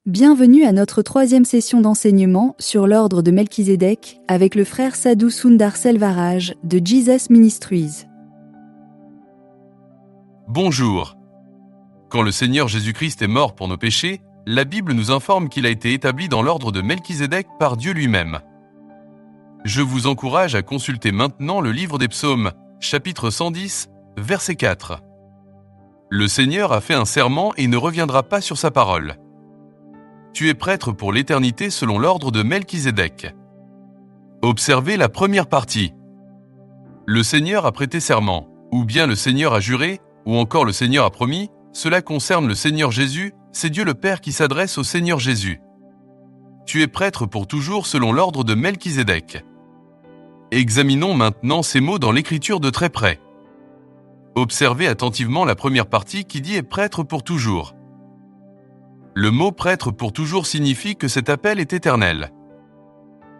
Bienvenue à notre troisième session d'enseignement sur l'ordre de Melchizedek avec le frère Sadhu Sundar Selvaraj de Jesus Ministries. Bonjour. Quand le Seigneur Jésus-Christ est mort pour nos péchés, la Bible nous informe qu'il a été établi dans l'ordre de Melchizedek par Dieu lui-même. Je vous encourage à consulter maintenant le livre des Psaumes, chapitre 110, verset 4. Le Seigneur a fait un serment et ne reviendra pas sur sa parole. Tu es prêtre pour l'éternité selon l'ordre de Melchizedek. Observez la première partie. Le Seigneur a prêté serment, ou bien le Seigneur a juré, ou encore le Seigneur a promis. Cela concerne le Seigneur Jésus, c'est Dieu le Père qui s'adresse au Seigneur Jésus. Tu es prêtre pour toujours selon l'ordre de Melchizedek. Examinons maintenant ces mots dans l'Écriture de très près. Observez attentivement la première partie qui dit « est prêtre pour toujours ». Le mot « prêtre pour toujours » signifie que cet appel est éternel.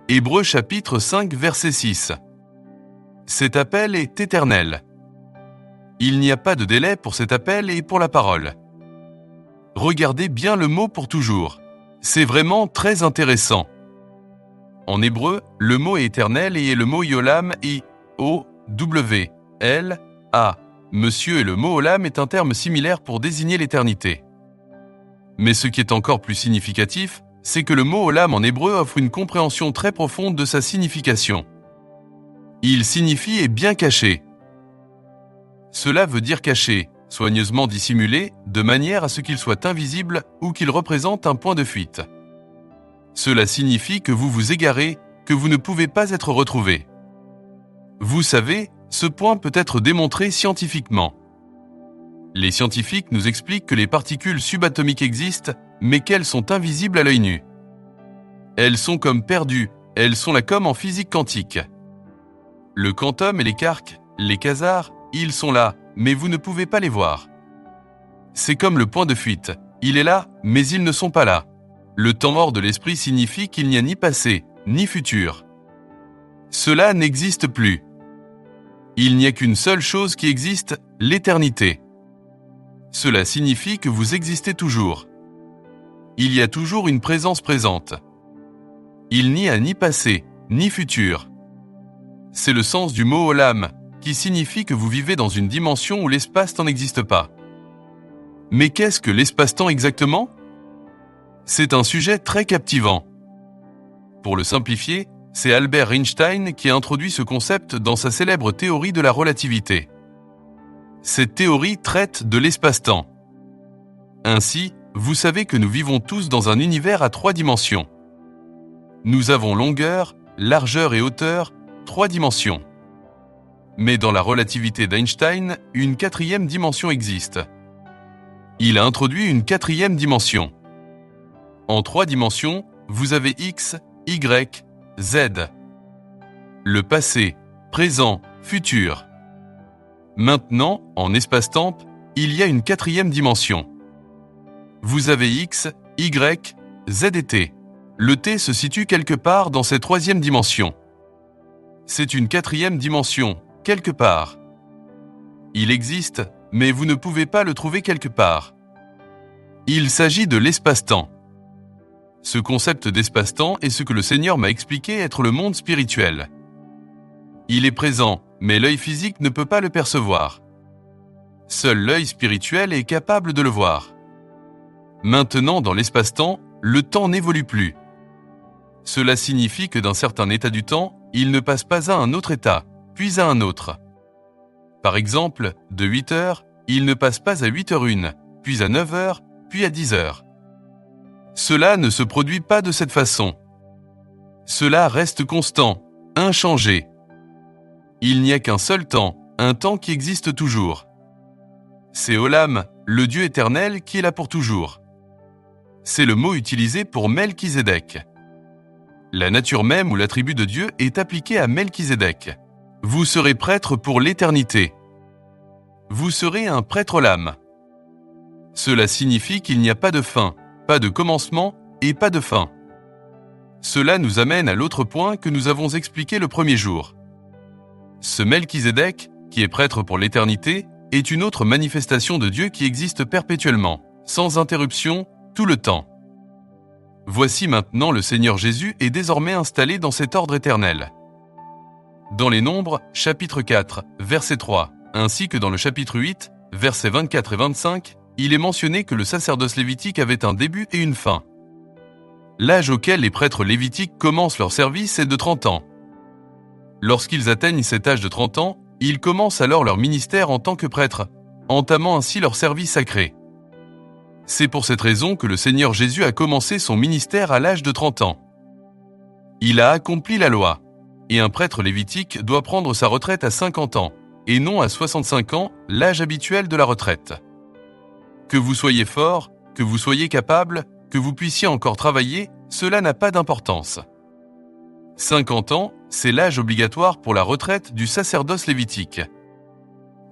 Hébreux chapitre 5 verset 6. Cet appel est éternel. Il n'y a pas de délai pour cet appel et pour la parole. Regardez bien le mot « pour toujours ». C'est vraiment très intéressant. En hébreu, le mot est éternel et le mot Yolam I-O-W-L-A. Monsieur et le mot Olam est un terme similaire pour désigner l'éternité. Mais ce qui est encore plus significatif, c'est que le mot Olam en hébreu offre une compréhension très profonde de sa signification. Il signifie « est bien caché ». Cela veut dire caché, soigneusement dissimulé, de manière à ce qu'il soit invisible ou qu'il représente un point de fuite. Cela signifie que vous vous égarez, que vous ne pouvez pas être retrouvé. Vous savez, ce point peut être démontré scientifiquement. Les scientifiques nous expliquent que les particules subatomiques existent, mais qu'elles sont invisibles à l'œil nu. Elles sont comme perdues, elles sont là comme en physique quantique. Le quantum et les quarks, les quasars, ils sont là, mais vous ne pouvez pas les voir. C'est comme le point de fuite, il est là, mais ils ne sont pas là. Le temps mort de l'esprit signifie qu'il n'y a ni passé, ni futur. Cela n'existe plus. Il n'y a qu'une seule chose qui existe, l'éternité. Cela signifie que vous existez toujours. Il y a toujours une présence présente. Il n'y a ni passé, ni futur. C'est le sens du mot Olam, qui signifie que vous vivez dans une dimension où l'espace-temps n'existe pas. Mais qu'est-ce que l'espace-temps exactement ? C'est un sujet très captivant. Pour le simplifier, c'est Albert Einstein qui a introduit ce concept dans sa célèbre théorie de la relativité. Cette théorie traite de l'espace-temps. Ainsi, vous savez que nous vivons tous dans un univers à 3 dimensions. Nous avons longueur, largeur et hauteur, 3 dimensions. Mais dans la relativité d'Einstein, une 4e dimension existe. Il a introduit une 4e dimension. En 3 dimensions, vous avez X, Y, Z. Le passé, présent, futur. Maintenant, en espace-temps, il y a une 4e dimension. Vous avez X, Y, Z et T. Le T se situe quelque part dans cette 3e dimension. C'est une 4e dimension, quelque part. Il existe, mais vous ne pouvez pas le trouver quelque part. Il s'agit de l'espace-temps. Ce concept d'espace-temps est ce que le Seigneur m'a expliqué être le monde spirituel. Il est présent, mais l'œil physique ne peut pas le percevoir. Seul l'œil spirituel est capable de le voir. Maintenant, dans l'espace-temps, le temps n'évolue plus. Cela signifie que d'un certain état du temps, il ne passe pas à un autre état, puis à un autre. Par exemple, de 8h, il ne passe pas à 8h01, puis à 9h, puis à 10h. Cela ne se produit pas de cette façon. Cela reste constant, inchangé. Il n'y a qu'un seul temps, un temps qui existe toujours. C'est Olam, le Dieu éternel, qui est là pour toujours. C'est le mot utilisé pour Melchizedek. La nature même ou l'attribut de Dieu est appliqué à Melchizedek. Vous serez prêtre pour l'éternité. Vous serez un prêtre Olam. Cela signifie qu'il n'y a pas de fin, pas de commencement et pas de fin. Cela nous amène à l'autre point que nous avons expliqué le premier jour. Ce Melchizedek, qui est prêtre pour l'éternité, est une autre manifestation de Dieu qui existe perpétuellement, sans interruption, tout le temps. Voici maintenant le Seigneur Jésus est désormais installé dans cet ordre éternel. Dans les Nombres, chapitre 4, verset 3, ainsi que dans le chapitre 8, versets 24 et 25, il est mentionné que le sacerdoce lévitique avait un début et une fin. L'âge auquel les prêtres lévitiques commencent leur service est de 30 ans. Lorsqu'ils atteignent cet âge de 30 ans, ils commencent alors leur ministère en tant que prêtres, entamant ainsi leur service sacré. C'est pour cette raison que le Seigneur Jésus a commencé son ministère à l'âge de 30 ans. Il a accompli la loi, et un prêtre lévitique doit prendre sa retraite à 50 ans, et non à 65 ans, l'âge habituel de la retraite. Que vous soyez fort, que vous soyez capable, que vous puissiez encore travailler, cela n'a pas d'importance. 50 ans, c'est l'âge obligatoire pour la retraite du sacerdoce lévitique.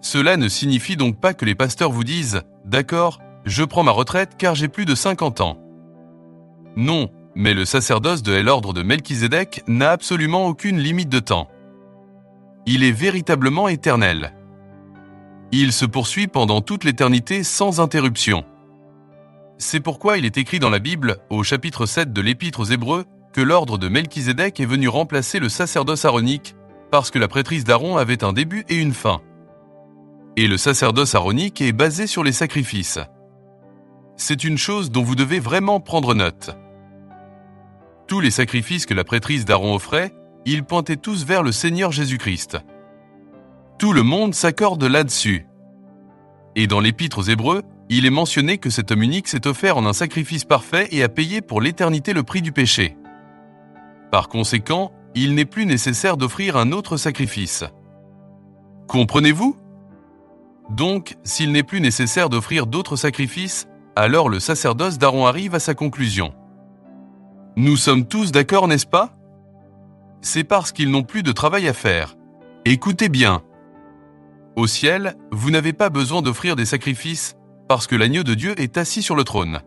Cela ne signifie donc pas que les pasteurs vous disent « D'accord, je prends ma retraite car j'ai plus de 50 ans ». Non, mais le sacerdoce de l'ordre de Melchizedek n'a absolument aucune limite de temps. Il est véritablement éternel. Il se poursuit pendant toute l'éternité sans interruption. C'est pourquoi il est écrit dans la Bible, au chapitre 7 de l'Épître aux Hébreux, que l'ordre de Melchizedek est venu remplacer le sacerdoce aaronique parce que la prêtrise d'Aaron avait un début et une fin. Et le sacerdoce aaronique est basé sur les sacrifices. C'est une chose dont vous devez vraiment prendre note. Tous les sacrifices que la prêtrise d'Aaron offrait, ils pointaient tous vers le Seigneur Jésus-Christ. Tout le monde s'accorde là-dessus. Et dans l'Épître aux Hébreux, il est mentionné que cet homme unique s'est offert en un sacrifice parfait et a payé pour l'éternité le prix du péché. Par conséquent, il n'est plus nécessaire d'offrir un autre sacrifice. Comprenez-vous ? Donc, s'il n'est plus nécessaire d'offrir d'autres sacrifices, alors le sacerdoce d'Aaron arrive à sa conclusion. Nous sommes tous d'accord, n'est-ce pas ? C'est parce qu'ils n'ont plus de travail à faire. Écoutez bien. Au ciel, vous n'avez pas besoin d'offrir des sacrifices parce que l'agneau de Dieu est assis sur le trône.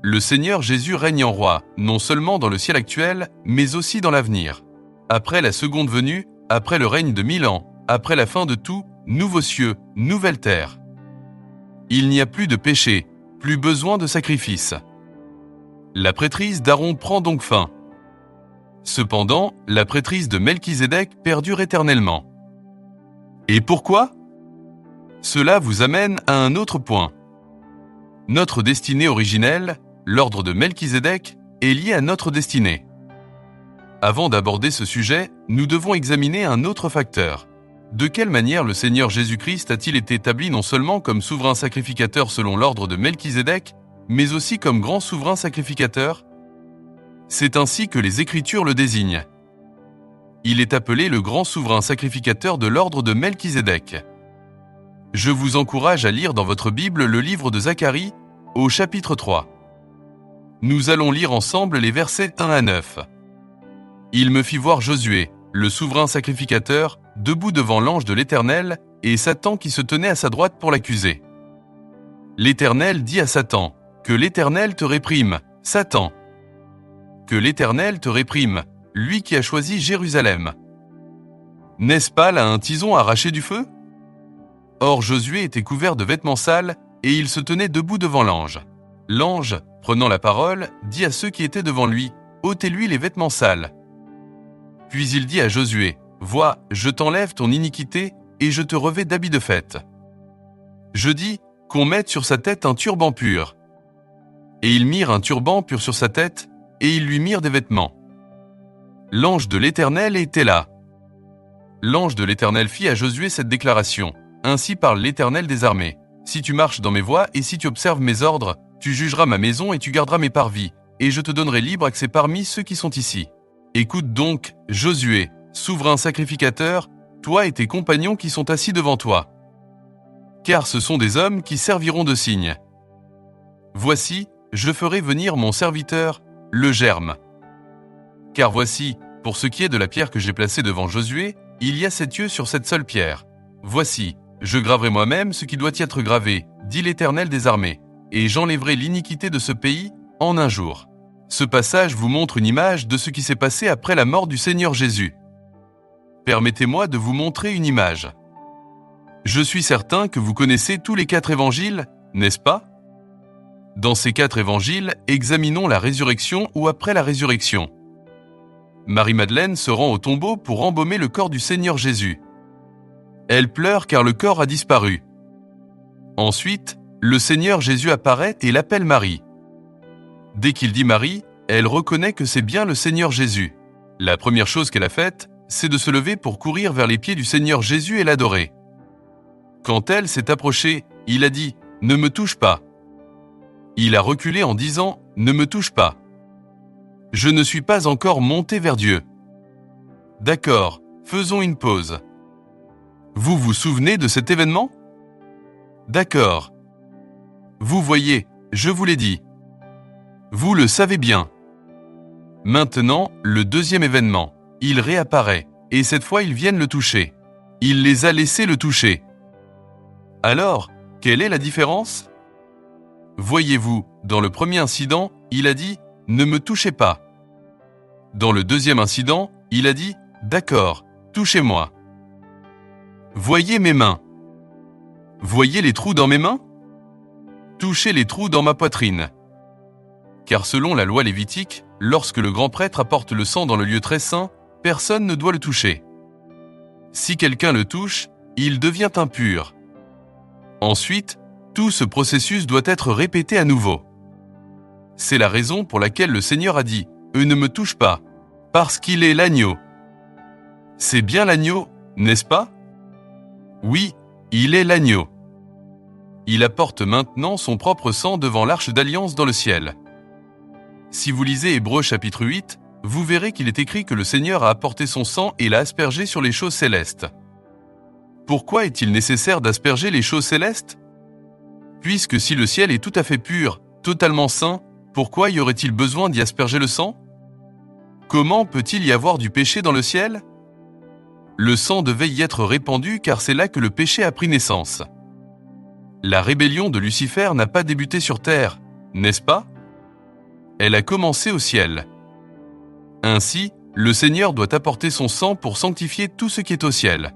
Le Seigneur Jésus règne en roi, non seulement dans le ciel actuel, mais aussi dans l'avenir. Après la seconde venue, après le règne de 1000 ans, après la fin de tout, nouveaux cieux, nouvelle terre. Il n'y a plus de péché, plus besoin de sacrifice. La prêtrise d'Aaron prend donc fin. Cependant, la prêtrise de Melchizedek perdure éternellement. Et pourquoi ? Cela vous amène à un autre point. Notre destinée originelle, l'ordre de Melchizedek, est lié à notre destinée. Avant d'aborder ce sujet, nous devons examiner un autre facteur. De quelle manière le Seigneur Jésus-Christ a-t-il été établi non seulement comme souverain sacrificateur selon l'ordre de Melchizedek, mais aussi comme grand souverain sacrificateur ? C'est ainsi que les Écritures le désignent. Il est appelé le grand souverain sacrificateur de l'ordre de Melchizedek. Je vous encourage à lire dans votre Bible le livre de Zacharie, au chapitre 3. Nous allons lire ensemble les versets 1 à 9. Il me fit voir Josué, le souverain sacrificateur, debout devant l'ange de l'Éternel, et Satan qui se tenait à sa droite pour l'accuser. L'Éternel dit à Satan, « Que l'Éternel te réprime, Satan ! Que l'Éternel te réprime, lui qui a choisi Jérusalem. N'est-ce pas là un tison arraché du feu ?» Or Josué était couvert de vêtements sales, et il se tenait debout devant l'ange. L'ange, prenant la parole, dit à ceux qui étaient devant lui, « Ôtez-lui les vêtements sales. » Puis il dit à Josué, « Vois, je t'enlève ton iniquité, et je te revêts d'habits de fête. » Je dis, qu'on mette sur sa tête un turban pur. Et ils mirent un turban pur sur sa tête, et ils lui mirent des vêtements. L'ange de l'Éternel était là. L'ange de l'Éternel fit à Josué cette déclaration. Ainsi parle l'Éternel des armées. Si tu marches dans mes voies et si tu observes mes ordres, tu jugeras ma maison et tu garderas mes parvis, et je te donnerai libre accès parmi ceux qui sont ici. Écoute donc, Josué, souverain sacrificateur, toi et tes compagnons qui sont assis devant toi. Car ce sont des hommes qui serviront de signe. Voici, je ferai venir mon serviteur, le germe. Car voici, pour ce qui est de la pierre que j'ai placée devant Josué, il y a 7 yeux sur cette seule pierre. Voici, je graverai moi-même ce qui doit y être gravé, dit l'Éternel des armées, et j'enlèverai l'iniquité de ce pays en un jour. Ce passage vous montre une image de ce qui s'est passé après la mort du Seigneur Jésus. Permettez-moi de vous montrer une image. Je suis certain que vous connaissez tous les 4 évangiles, n'est-ce pas ? Dans ces 4 évangiles, examinons la résurrection ou après la résurrection. Marie-Madeleine se rend au tombeau pour embaumer le corps du Seigneur Jésus. Elle pleure car le corps a disparu. Ensuite, le Seigneur Jésus apparaît et l'appelle Marie. Dès qu'il dit Marie, elle reconnaît que c'est bien le Seigneur Jésus. La première chose qu'elle a faite, c'est de se lever pour courir vers les pieds du Seigneur Jésus et l'adorer. Quand elle s'est approchée, il a dit « Ne me touche pas ». Il a reculé en disant « Ne me touche pas ». Je ne suis pas encore monté vers Dieu. D'accord, faisons une pause. Vous vous souvenez de cet événement? D'accord. Vous voyez, je vous l'ai dit. Vous le savez bien. Maintenant, le deuxième événement. Il réapparaît, et cette fois ils viennent le toucher. Il les a laissés le toucher. Alors, quelle est la différence? Voyez-vous, dans le premier incident, il a dit « Ne me touchez pas ». Dans le deuxième incident, il a dit « D'accord, touchez-moi ». Voyez mes mains. Voyez les trous dans mes mains? Touchez les trous dans ma poitrine. Car selon la loi lévitique, lorsque le grand prêtre apporte le sang dans le lieu très saint, personne ne doit le toucher. Si quelqu'un le touche, il devient impur. Ensuite, tout ce processus doit être répété à nouveau. C'est la raison pour laquelle le Seigneur a dit « Eux ne me touchent pas », parce qu'il est l'agneau. C'est bien l'agneau, n'est-ce pas? Oui, il est l'agneau. Il apporte maintenant son propre sang devant l'arche d'alliance dans le ciel. Si vous lisez Hébreux chapitre 8, vous verrez qu'il est écrit que le Seigneur a apporté son sang et l'a aspergé sur les choses célestes. Pourquoi est-il nécessaire d'asperger les choses célestes? Puisque si le ciel est tout à fait pur, totalement saint, pourquoi y aurait-il besoin d'y asperger le sang? Comment peut-il y avoir du péché dans le ciel? Le sang devait y être répandu car c'est là que le péché a pris naissance. La rébellion de Lucifer n'a pas débuté sur terre, n'est-ce pas? Elle a commencé au ciel. Ainsi, le Seigneur doit apporter son sang pour sanctifier tout ce qui est au ciel.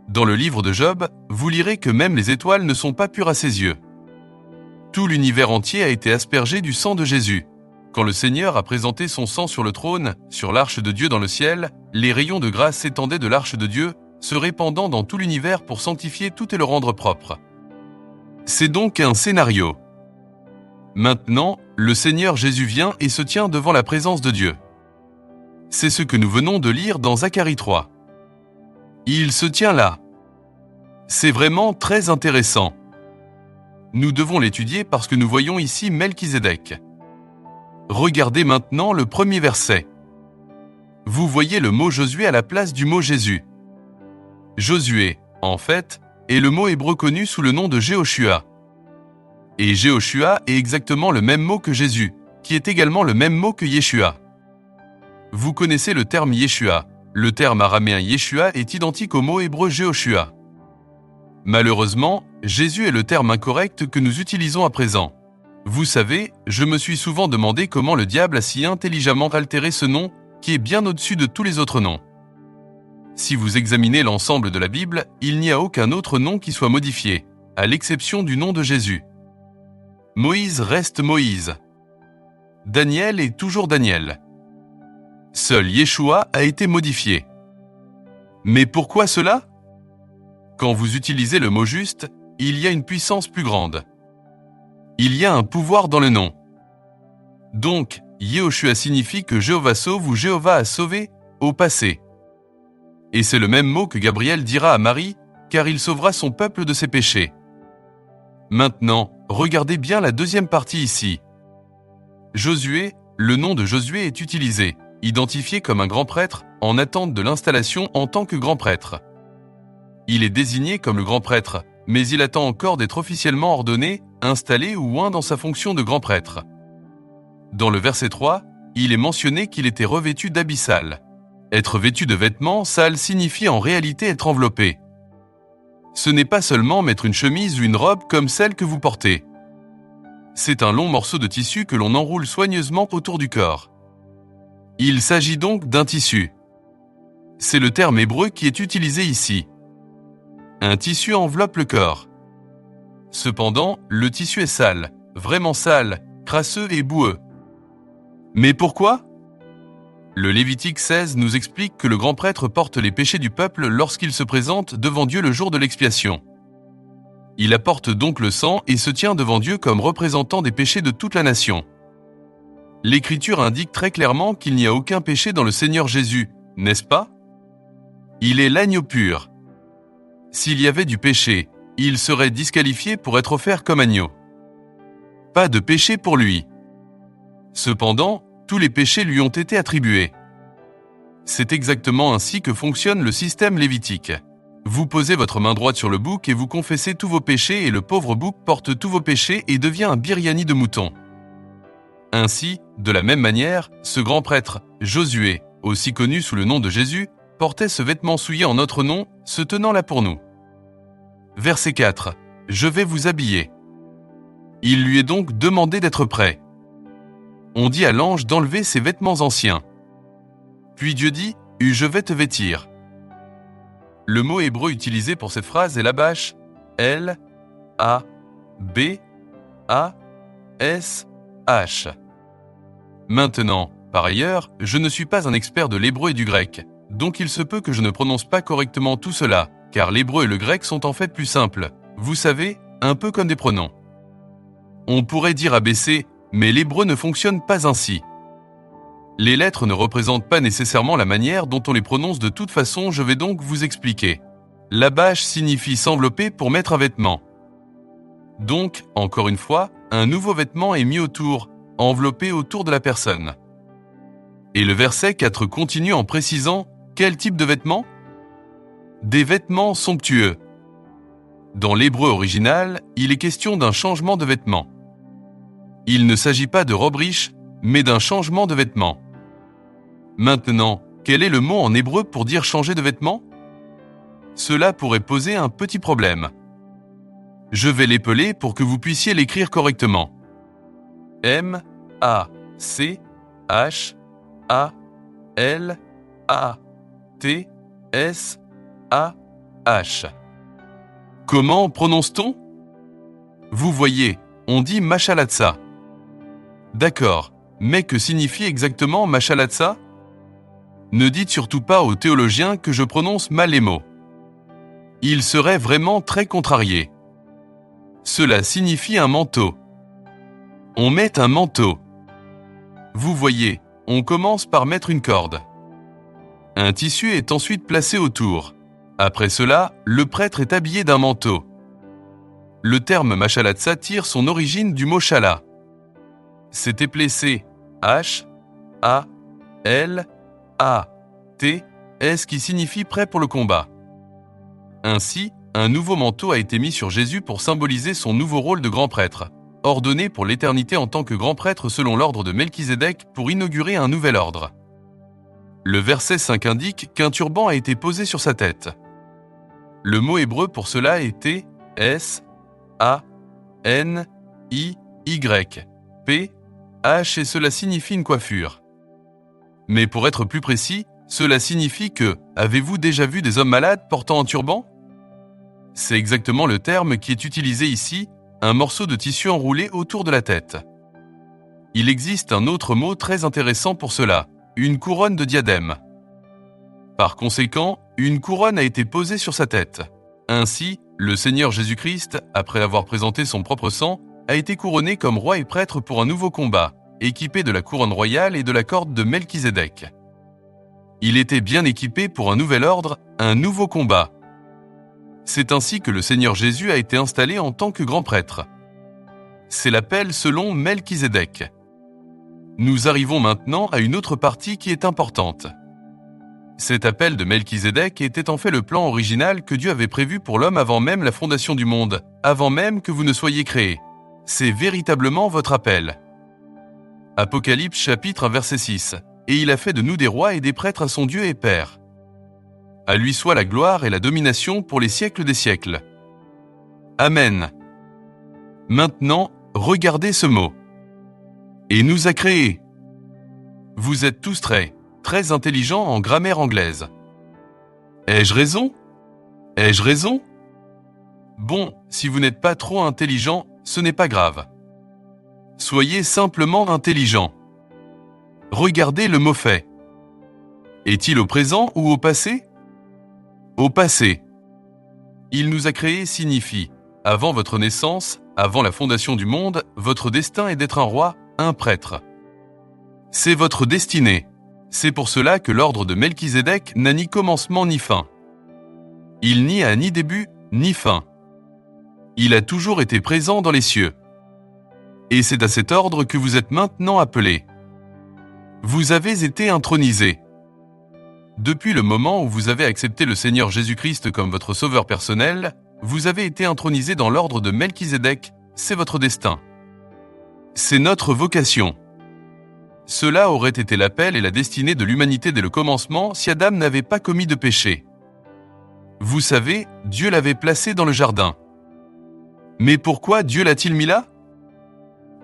Dans le livre de Job, vous lirez que même les étoiles ne sont pas pures à ses yeux. Tout l'univers entier a été aspergé du sang de Jésus. Quand le Seigneur a présenté son sang sur le trône, sur l'arche de Dieu dans le ciel, les rayons de grâce s'étendaient de l'arche de Dieu, se répandant dans tout l'univers pour sanctifier tout et le rendre propre. C'est donc un scénario. Maintenant, le Seigneur Jésus vient et se tient devant la présence de Dieu. C'est ce que nous venons de lire dans Zacharie 3. Il se tient là. C'est vraiment très intéressant. Nous devons l'étudier parce que nous voyons ici Melchizedek. Regardez maintenant le premier verset. Vous voyez le mot Josué à la place du mot Jésus. Josué, en fait, est le mot hébreu connu sous le nom de Jéhoshua. Et Jéhoshua est exactement le même mot que Jésus, qui est également le même mot que Yeshua. Vous connaissez le terme Yeshua. Le terme araméen Yeshua est identique au mot hébreu Jéhoshua. Malheureusement, Jésus est le terme incorrect que nous utilisons à présent. Vous savez, je me suis souvent demandé comment le diable a si intelligemment altéré ce nom qui est bien au-dessus de tous les autres noms. Si vous examinez l'ensemble de la Bible, il n'y a aucun autre nom qui soit modifié, à l'exception du nom de Jésus. Moïse reste Moïse. Daniel est toujours Daniel. Seul Yeshua a été modifié. Mais pourquoi cela? Quand vous utilisez le mot juste, il y a une puissance plus grande. Il y a un pouvoir dans le nom. Donc, Yehoshua signifie que Jéhovah sauve ou Jéhovah a sauvé au passé. Et c'est le même mot que Gabriel dira à Marie, car il sauvera son peuple de ses péchés. Maintenant, regardez bien la deuxième partie ici. Josué, le nom de Josué est utilisé, identifié comme un grand prêtre en attente de l'installation en tant que grand prêtre. Il est désigné comme le grand prêtre, mais il attend encore d'être officiellement ordonné, installé ou oint dans sa fonction de grand prêtre. Dans le verset 3, il est mentionné qu'il était revêtu d'habits sales. Être vêtu de vêtements sales signifie en réalité être enveloppé. Ce n'est pas seulement mettre une chemise ou une robe comme celle que vous portez. C'est un long morceau de tissu que l'on enroule soigneusement autour du corps. Il s'agit donc d'un tissu. C'est le terme hébreu qui est utilisé ici. Un tissu enveloppe le corps. Cependant, le tissu est sale, vraiment sale, crasseux et boueux. Mais pourquoi ? Le Lévitique 16 nous explique que le grand prêtre porte les péchés du peuple lorsqu'il se présente devant Dieu le jour de l'expiation. Il apporte donc le sang et se tient devant Dieu comme représentant des péchés de toute la nation. L'Écriture indique très clairement qu'il n'y a aucun péché dans le Seigneur Jésus, n'est-ce pas ? Il est l'agneau pur. S'il y avait du péché, il serait disqualifié pour être offert comme agneau. Pas de péché pour lui. Cependant, tous les péchés lui ont été attribués. C'est exactement ainsi que fonctionne le système lévitique. Vous posez votre main droite sur le bouc et vous confessez tous vos péchés et le pauvre bouc porte tous vos péchés et devient un biryani de mouton. Ainsi, de la même manière, ce grand prêtre, Josué, aussi connu sous le nom de Jésus, portait ce vêtement souillé en notre nom, se tenant là pour nous. Verset 4. Je vais vous habiller. Il lui est donc demandé d'être prêt. On dit à l'ange d'enlever ses vêtements anciens. Puis Dieu dit, je vais te vêtir. Le mot hébreu utilisé pour cette phrase est labash, L, A, B, A, S, H. Maintenant, par ailleurs, je ne suis pas un expert de l'hébreu et du grec, donc il se peut que je ne prononce pas correctement tout cela, car l'hébreu et le grec sont en fait plus simples, vous savez, un peu comme des pronoms. On pourrait dire ABC, mais l'hébreu ne fonctionne pas ainsi. Les lettres ne représentent pas nécessairement la manière dont on les prononce de toute façon, je vais donc vous expliquer. Labash signifie s'envelopper pour mettre un vêtement. Donc, encore une fois, un nouveau vêtement est mis autour, enveloppé autour de la personne. Et le verset 4 continue en précisant quel type de vêtements ? Des vêtements somptueux. Dans l'hébreu original, il est question d'un changement de vêtements. Il ne s'agit pas de robe riche, mais d'un changement de vêtements. Maintenant, quel est le mot en hébreu pour dire changer de vêtements ? Cela pourrait poser un petit problème. Je vais l'épeler pour que vous puissiez l'écrire correctement. M, A, C, H, A, L, A, T, S, A, H. Comment prononce-t-on ? Vous voyez, on dit Machalatsa. D'accord, mais que signifie exactement Machalatsa ? Ne dites surtout pas aux théologiens que je prononce mal les mots. Ils seraient vraiment très contrariés. Cela signifie un manteau. On met un manteau. Vous voyez, on commence par mettre une corde. Un tissu est ensuite placé autour. Après cela, le prêtre est habillé d'un manteau. Le terme Machalatsa tire son origine du mot Shala. C'est éplacé H, A, L, A, T, S qui signifie prêt pour le combat. Ainsi, un nouveau manteau a été mis sur Jésus pour symboliser son nouveau rôle de grand prêtre, ordonné pour l'éternité en tant que grand prêtre selon l'ordre de Melchizedek pour inaugurer un nouvel ordre. Le verset 5 indique qu'un turban a été posé sur sa tête. Le mot hébreu pour cela était S, A, N, I, Y, P, H et cela signifie une coiffure. Mais pour être plus précis, cela signifie que, avez-vous déjà vu des hommes malades portant un turban ? C'est exactement le terme qui est utilisé ici, un morceau de tissu enroulé autour de la tête. Il existe un autre mot très intéressant pour cela, une couronne de diadème. Par conséquent, une couronne a été posée sur sa tête. Ainsi, le Seigneur Jésus-Christ, après avoir présenté son propre sang, a été couronné comme roi et prêtre pour un nouveau combat, équipé de la couronne royale et de la corde de Melchizedek. Il était bien équipé pour un nouvel ordre, un nouveau combat. C'est ainsi que le Seigneur Jésus a été installé en tant que grand prêtre. C'est l'appel selon Melchizedek. Nous arrivons maintenant à une autre partie qui est importante. Cet appel de Melchizedek était en fait le plan original que Dieu avait prévu pour l'homme avant même la fondation du monde, avant même que vous ne soyez créés. C'est véritablement votre appel. Apocalypse chapitre 1 verset 6. Et il a fait de nous des rois et des prêtres à son Dieu et Père. À lui soit la gloire et la domination pour les siècles des siècles. Amen. Maintenant, regardez ce mot. Et nous a créés. Vous êtes tous très intelligents en grammaire anglaise. Ai-je raison ? Ai-je raison ? Bon, si vous n'êtes pas trop intelligent, ce n'est pas grave. Soyez simplement intelligent. Regardez le mot fait. Est-il au présent ou au passé? Au passé. Il nous a créés signifie, avant votre naissance, avant la fondation du monde, votre destin est d'être un roi, un prêtre. C'est votre destinée. C'est pour cela que l'ordre de Melchizedek n'a ni commencement ni fin. Il n'y a ni début ni fin. Il a toujours été présent dans les cieux. Et c'est à cet ordre que vous êtes maintenant appelés. Vous avez été intronisés. Depuis le moment où vous avez accepté le Seigneur Jésus-Christ comme votre sauveur personnel, vous avez été intronisés dans l'ordre de Melchizedek, c'est votre destin. C'est notre vocation. Cela aurait été l'appel et la destinée de l'humanité dès le commencement si Adam n'avait pas commis de péché. Vous savez, Dieu l'avait placé dans le jardin. Mais pourquoi Dieu l'a-t-il mis là?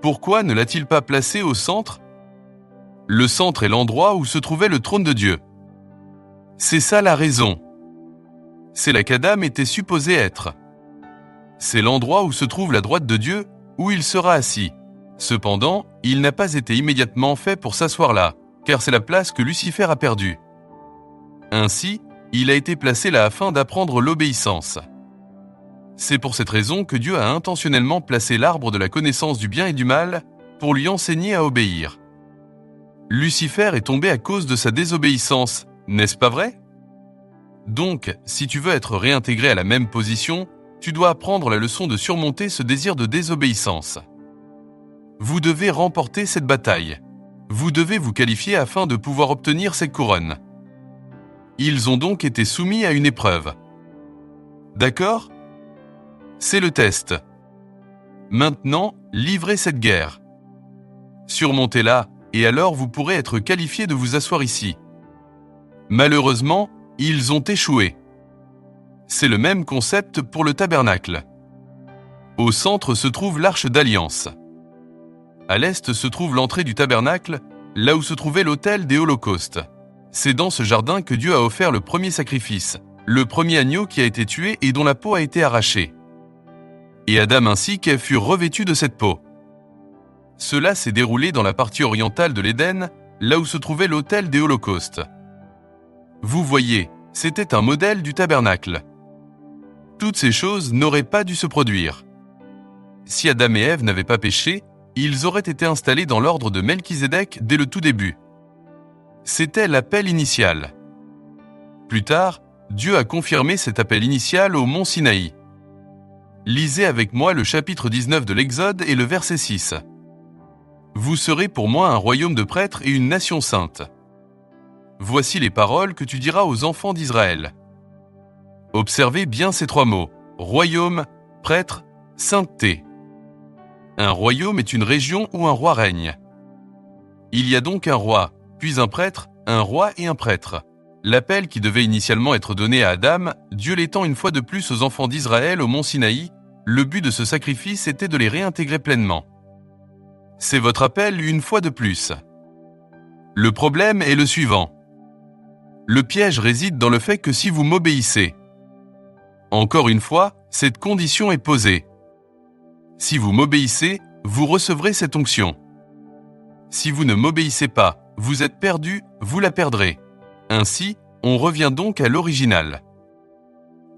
Pourquoi ne l'a-t-il pas placé au centre? Le centre est l'endroit où se trouvait le trône de Dieu. C'est ça la raison. C'est là qu'Adam était supposé être. C'est l'endroit où se trouve la droite de Dieu, où il sera assis. Cependant, il n'a pas été immédiatement fait pour s'asseoir là, car c'est la place que Lucifer a perdue. Ainsi, il a été placé là afin d'apprendre l'obéissance. C'est pour cette raison que Dieu a intentionnellement placé l'arbre de la connaissance du bien et du mal pour lui enseigner à obéir. Lucifer est tombé à cause de sa désobéissance, n'est-ce pas vrai? Donc, si tu veux être réintégré à la même position, tu dois apprendre la leçon de surmonter ce désir de désobéissance. Vous devez remporter cette bataille. Vous devez vous qualifier afin de pouvoir obtenir cette couronne. Ils ont donc été soumis à une épreuve. D'accord? C'est le test. Maintenant, livrez cette guerre. Surmontez-la, et alors vous pourrez être qualifié de vous asseoir ici. Malheureusement, ils ont échoué. C'est le même concept pour le tabernacle. Au centre se trouve l'arche d'alliance. À l'est se trouve l'entrée du tabernacle, là où se trouvait l'autel des holocaustes. C'est dans ce jardin que Dieu a offert le premier sacrifice, le premier agneau qui a été tué et dont la peau a été arrachée. Et Adam ainsi qu'Ève furent revêtus de cette peau. Cela s'est déroulé dans la partie orientale de l'Éden, là où se trouvait l'autel des holocaustes. Vous voyez, c'était un modèle du tabernacle. Toutes ces choses n'auraient pas dû se produire. Si Adam et Ève n'avaient pas péché, ils auraient été installés dans l'ordre de Melchizedek dès le tout début. C'était l'appel initial. Plus tard, Dieu a confirmé cet appel initial au mont Sinaï. Lisez avec moi le chapitre 19 de l'Exode et le verset 6. Vous serez pour moi un royaume de prêtres et une nation sainte. Voici les paroles que tu diras aux enfants d'Israël. Observez bien ces trois mots, royaume, prêtre, sainteté. Un royaume est une région où un roi règne. Il y a donc un roi, puis un prêtre, un roi et un prêtre. L'appel qui devait initialement être donné à Adam, Dieu l'étend une fois de plus aux enfants d'Israël au mont Sinaï, le but de ce sacrifice était de les réintégrer pleinement. C'est votre appel une fois de plus. Le problème est le suivant. Le piège réside dans le fait que si vous m'obéissez, encore une fois, cette condition est posée. Si vous m'obéissez, vous recevrez cette onction. Si vous ne m'obéissez pas, vous êtes perdu, vous la perdrez. Ainsi, on revient donc à l'original.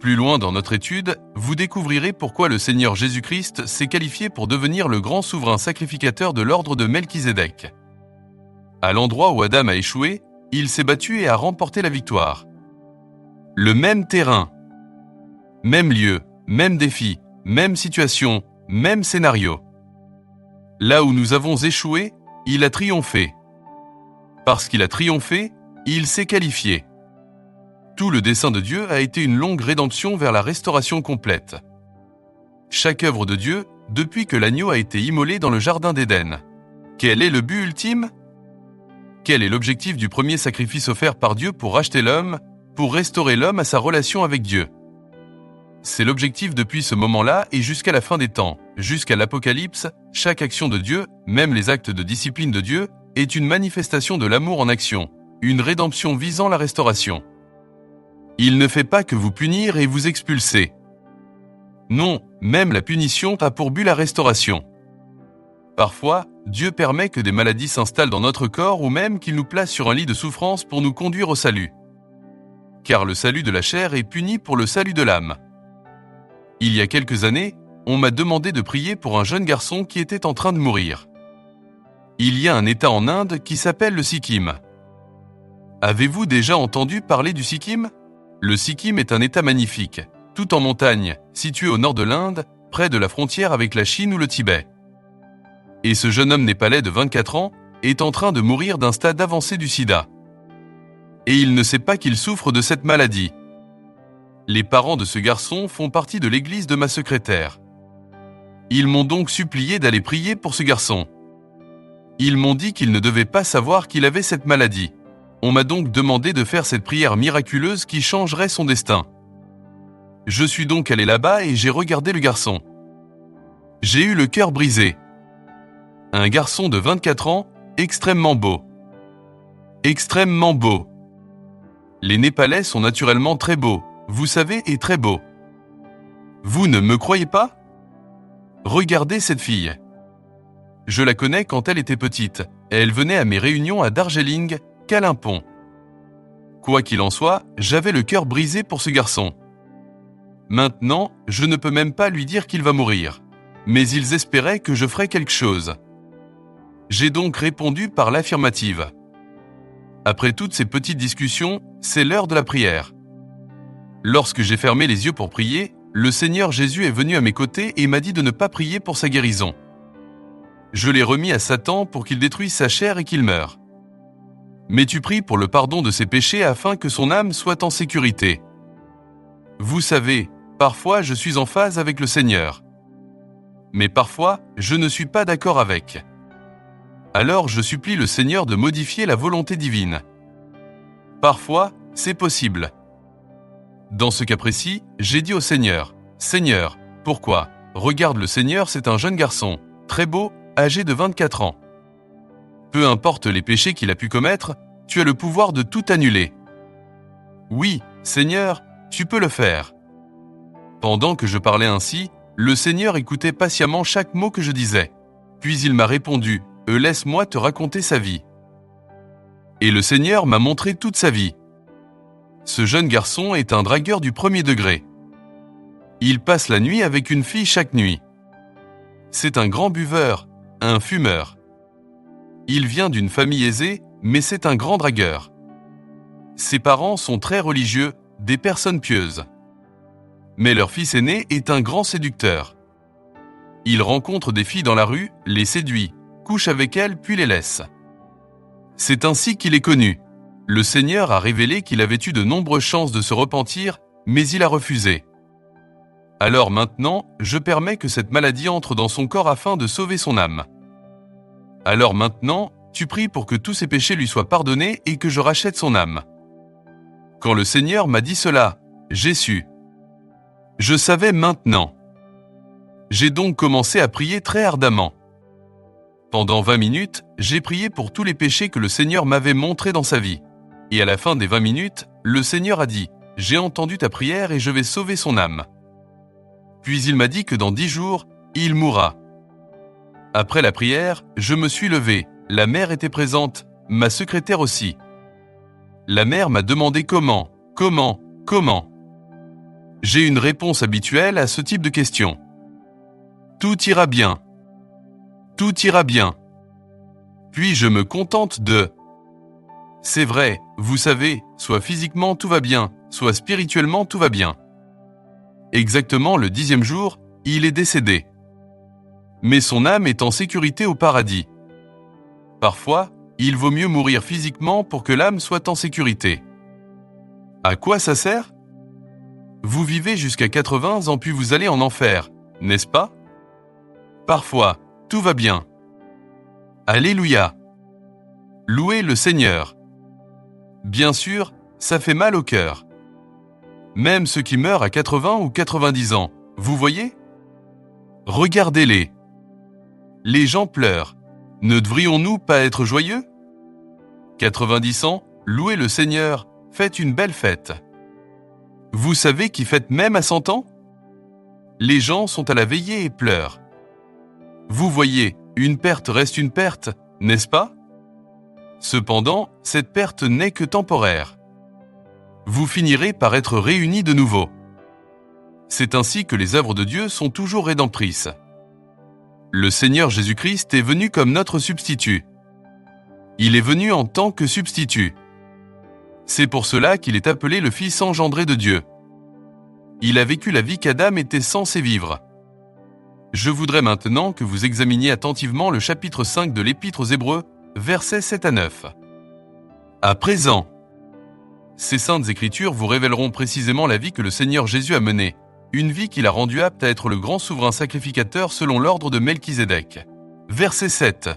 Plus loin dans notre étude, vous découvrirez pourquoi le Seigneur Jésus-Christ s'est qualifié pour devenir le grand souverain sacrificateur de l'ordre de Melchizedek. À l'endroit où Adam a échoué, il s'est battu et a remporté la victoire. Le même terrain, même lieu, même défi, même situation, même scénario. Là où nous avons échoué, il a triomphé. Parce qu'il a triomphé, il s'est qualifié. Tout le dessein de Dieu a été une longue rédemption vers la restauration complète. Chaque œuvre de Dieu, depuis que l'agneau a été immolé dans le jardin d'Éden. Quel est le but ultime? Quel est l'objectif du premier sacrifice offert par Dieu pour racheter l'homme, pour restaurer l'homme à sa relation avec Dieu? C'est l'objectif depuis ce moment-là et jusqu'à la fin des temps, jusqu'à l'Apocalypse, chaque action de Dieu, même les actes de discipline de Dieu, est une manifestation de l'amour en action, une rédemption visant la restauration. Il ne fait pas que vous punir et vous expulser. Non, même la punition a pour but la restauration. Parfois, Dieu permet que des maladies s'installent dans notre corps ou même qu'il nous place sur un lit de souffrance pour nous conduire au salut. Car le salut de la chair est puni pour le salut de l'âme. Il y a quelques années, on m'a demandé de prier pour un jeune garçon qui était en train de mourir. Il y a un État en Inde qui s'appelle le Sikkim. Avez-vous déjà entendu parler du Sikkim ? Le Sikkim est un État magnifique, tout en montagne, situé au nord de l'Inde, près de la frontière avec la Chine ou le Tibet. Et ce jeune homme népalais de 24 ans est en train de mourir d'un stade avancé du sida. Et il ne sait pas qu'il souffre de cette maladie. Les parents de ce garçon font partie de l'église de ma secrétaire. Ils m'ont donc supplié d'aller prier pour ce garçon. Ils m'ont dit qu'ils ne devaient pas savoir qu'il avait cette maladie. On m'a donc demandé de faire cette prière miraculeuse qui changerait son destin. Je suis donc allé là-bas et j'ai regardé le garçon. J'ai eu le cœur brisé. Un garçon de 24 ans, extrêmement beau. Extrêmement beau. Les Népalais sont naturellement très beaux, vous savez, et très beaux. Vous ne me croyez pas ? Regardez cette fille. Je la connais quand elle était petite, et elle venait à mes réunions à Darjeeling, Kalimpong. Quoi qu'il en soit, j'avais le cœur brisé pour ce garçon. Maintenant, je ne peux même pas lui dire qu'il va mourir. Mais ils espéraient que je ferais quelque chose. J'ai donc répondu par l'affirmative. Après toutes ces petites discussions, c'est l'heure de la prière. Lorsque j'ai fermé les yeux pour prier, le Seigneur Jésus est venu à mes côtés et m'a dit de ne pas prier pour sa guérison. Je l'ai remis à Satan pour qu'il détruise sa chair et qu'il meure. Mais tu pries pour le pardon de ses péchés afin que son âme soit en sécurité. Vous savez, parfois je suis en phase avec le Seigneur. Mais parfois, je ne suis pas d'accord avec. Alors je supplie le Seigneur de modifier la volonté divine. Parfois, c'est possible. Dans ce cas précis, j'ai dit au Seigneur, « Seigneur, pourquoi ? Regarde, le Seigneur, c'est un jeune garçon, très beau, âgé de 24 ans. Peu importe les péchés qu'il a pu commettre, tu as le pouvoir de tout annuler. Oui, Seigneur, tu peux le faire. » Pendant que je parlais ainsi, le Seigneur écoutait patiemment chaque mot que je disais. Puis il m'a répondu, « Laisse-moi te raconter sa vie. » Et le Seigneur m'a montré toute sa vie. Ce jeune garçon est un dragueur du premier degré. Il passe la nuit avec une fille chaque nuit. C'est un grand buveur, un fumeur. Il vient d'une famille aisée, mais c'est un grand dragueur. Ses parents sont très religieux, des personnes pieuses. Mais leur fils aîné est un grand séducteur. Il rencontre des filles dans la rue, les séduit, couche avec elles puis les laisse. C'est ainsi qu'il est connu. Le Seigneur a révélé qu'il avait eu de nombreuses chances de se repentir, mais il a refusé. Alors maintenant, je permets que cette maladie entre dans son corps afin de sauver son âme. Alors maintenant, tu pries pour que tous ses péchés lui soient pardonnés et que je rachète son âme. Quand le Seigneur m'a dit cela, j'ai su. Je savais maintenant. J'ai donc commencé à prier très ardemment. Pendant 20 minutes, j'ai prié pour tous les péchés que le Seigneur m'avait montrés dans sa vie. Et à la fin des 20 minutes, le Seigneur a dit « J'ai entendu ta prière et je vais sauver son âme. » Puis il m'a dit que dans 10 jours, il mourra. Après la prière, je me suis levé. La mère était présente, ma secrétaire aussi. La mère m'a demandé comment. J'ai une réponse habituelle à ce type de questions. Tout ira bien. Tout ira bien. Puis je me contente de... C'est vrai, vous savez, soit physiquement tout va bien, soit spirituellement tout va bien. Exactement le 10e jour, il est décédé. Mais son âme est en sécurité au paradis. Parfois, il vaut mieux mourir physiquement pour que l'âme soit en sécurité. À quoi ça sert ? Vous vivez jusqu'à 80 ans puis vous allez en enfer, n'est-ce pas ? Parfois, tout va bien. Alléluia. Louez le Seigneur. Bien sûr, ça fait mal au cœur. Même ceux qui meurent à 80 ou 90 ans, vous voyez ? Regardez-les. Les gens pleurent. Ne devrions-nous pas être joyeux ? 90 ans, louez le Seigneur, faites une belle fête. Vous savez qui fête même à 100 ans ? Les gens sont à la veillée et pleurent. Vous voyez, Une perte reste une perte, n'est-ce pas? Cependant, cette perte n'est que temporaire. Vous finirez par être réunis de nouveau. C'est ainsi que les œuvres de Dieu sont toujours rédemptrices. Le Seigneur Jésus-Christ est venu comme notre substitut. Il est venu en tant que substitut. C'est pour cela qu'il est appelé le Fils engendré de Dieu. Il a vécu la vie qu'Adam était censé vivre. Je voudrais maintenant que vous examiniez attentivement le chapitre 5 de l'Épître aux Hébreux, versets 7 à 9. À présent, ces saintes écritures vous révéleront précisément la vie que le Seigneur Jésus a menée, une vie qu'il a rendue apte à être le grand souverain sacrificateur selon l'ordre de Melchisédek. Verset 7.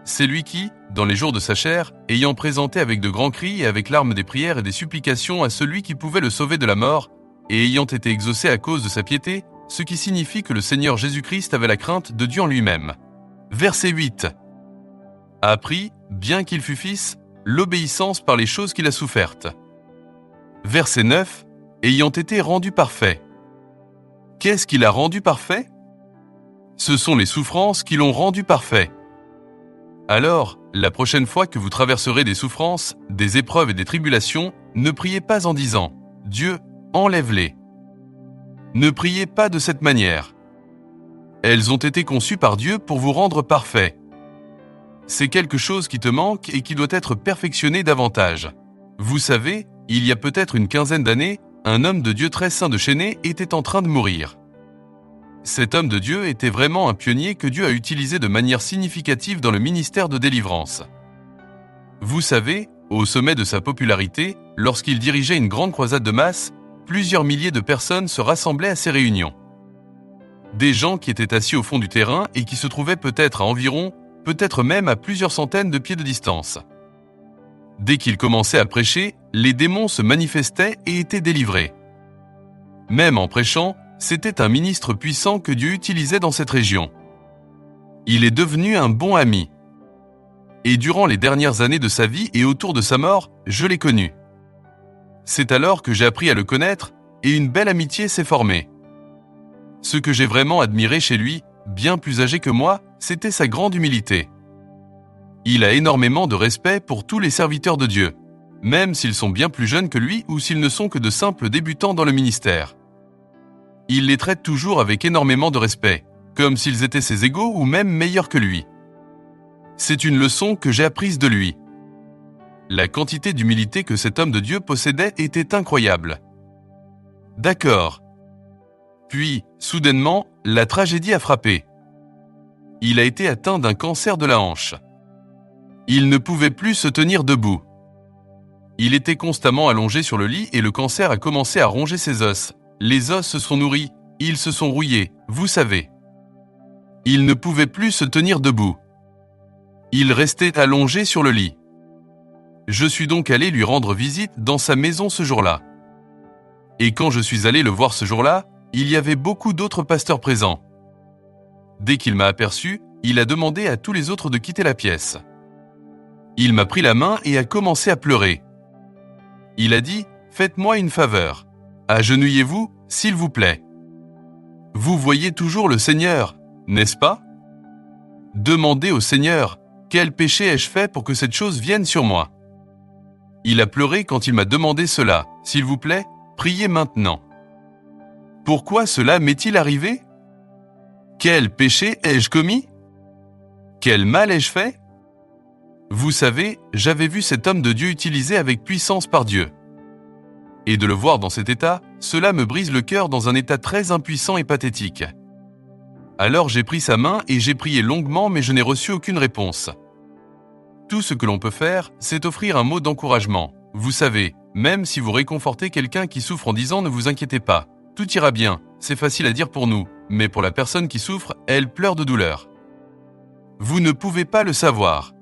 C'est lui qui, dans les jours de sa chair, ayant présenté avec de grands cris et avec larmes des prières et des supplications à celui qui pouvait le sauver de la mort, et ayant été exaucé à cause de sa piété, ce qui signifie que le Seigneur Jésus-Christ avait la crainte de Dieu en lui-même. Verset 8. A appris, bien qu'il fût fils, l'obéissance par les choses qu'il a souffertes. Verset 9. Ayant été rendu parfait. Qu'est-ce qu'il a rendu parfait? Ce sont les souffrances qui l'ont rendu parfait. Alors, la prochaine fois que vous traverserez des souffrances, des épreuves et des tribulations, ne priez pas en disant « Dieu, enlève-les ». Ne priez pas de cette manière. Elles ont été conçues par Dieu pour vous rendre parfait. C'est quelque chose qui te manque et qui doit être perfectionné davantage. Vous savez, il y a peut-être une quinzaine d'années, un homme de Dieu très saint de Chennai était en train de mourir. Cet homme de Dieu était vraiment un pionnier que Dieu a utilisé de manière significative dans le ministère de délivrance. Vous savez, au sommet de sa popularité, lorsqu'il dirigeait une grande croisade de masse, plusieurs milliers de personnes se rassemblaient à ces réunions. Des gens qui étaient assis au fond du terrain et qui se trouvaient peut-être à environ, peut-être même à plusieurs centaines de pieds de distance. Dès qu'il commençait à prêcher, les démons se manifestaient et étaient délivrés. Même en prêchant, c'était un ministre puissant que Dieu utilisait dans cette région. Il est devenu un bon ami. Et durant les dernières années de sa vie et autour de sa mort, je l'ai connu. C'est alors que j'ai appris à le connaître et une belle amitié s'est formée. Ce que j'ai vraiment admiré chez lui, bien plus âgé que moi, c'était sa grande humilité. Il a énormément de respect pour tous les serviteurs de Dieu, même s'ils sont bien plus jeunes que lui ou s'ils ne sont que de simples débutants dans le ministère. Il les traite toujours avec énormément de respect, comme s'ils étaient ses égaux ou même meilleurs que lui. C'est une leçon que j'ai apprise de lui. La quantité d'humilité que cet homme de Dieu possédait était incroyable. D'accord. Puis, soudainement, la tragédie a frappé. Il a été atteint d'un cancer de la hanche. Il ne pouvait plus se tenir debout. Il était constamment allongé sur le lit et le cancer a commencé à ronger ses os. Les os se sont nourris, ils se sont rouillés, vous savez. Il ne pouvait plus se tenir debout. Il restait allongé sur le lit. Je suis donc allé lui rendre visite dans sa maison ce jour-là. Et quand je suis allé le voir ce jour-là, il y avait beaucoup d'autres pasteurs présents. Dès qu'il m'a aperçu, il a demandé à tous les autres de quitter la pièce. Il m'a pris la main et a commencé à pleurer. Il a dit « Faites-moi une faveur. Agenouillez-vous, s'il vous plaît. Vous voyez toujours le Seigneur, n'est-ce pas? Demandez au Seigneur, quel péché ai-je fait pour que cette chose vienne sur moi? Il a pleuré quand il m'a demandé cela. S'il vous plaît, priez maintenant. Pourquoi cela m'est-il arrivé? Quel péché ai-je commis? Quel mal ai-je fait? Vous savez, j'avais vu cet homme de Dieu utilisé avec puissance par Dieu. Et de le voir dans cet état, cela me brise le cœur dans un état très impuissant et pathétique. Alors j'ai pris sa main et j'ai prié longuement, mais je n'ai reçu aucune réponse. Tout ce que l'on peut faire, c'est offrir un mot d'encouragement. Vous savez, même si vous réconfortez quelqu'un qui souffre en disant « Ne vous inquiétez pas, tout ira bien », c'est facile à dire pour nous, mais pour la personne qui souffre, elle pleure de douleur. Vous ne pouvez pas le savoir.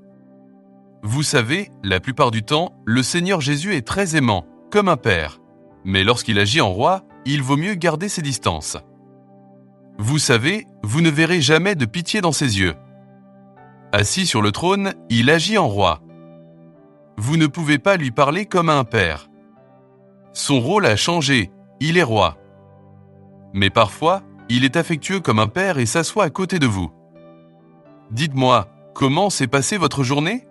Vous savez, la plupart du temps, le Seigneur Jésus est très aimant, comme un père. Mais lorsqu'il agit en roi, il vaut mieux garder ses distances. Vous savez, vous ne verrez jamais de pitié dans ses yeux. Assis sur le trône, il agit en roi. Vous ne pouvez pas lui parler comme à un père. Son rôle a changé, il est roi. Mais parfois, il est affectueux comme un père et s'assoit à côté de vous. Dites-moi, comment s'est passée votre journée?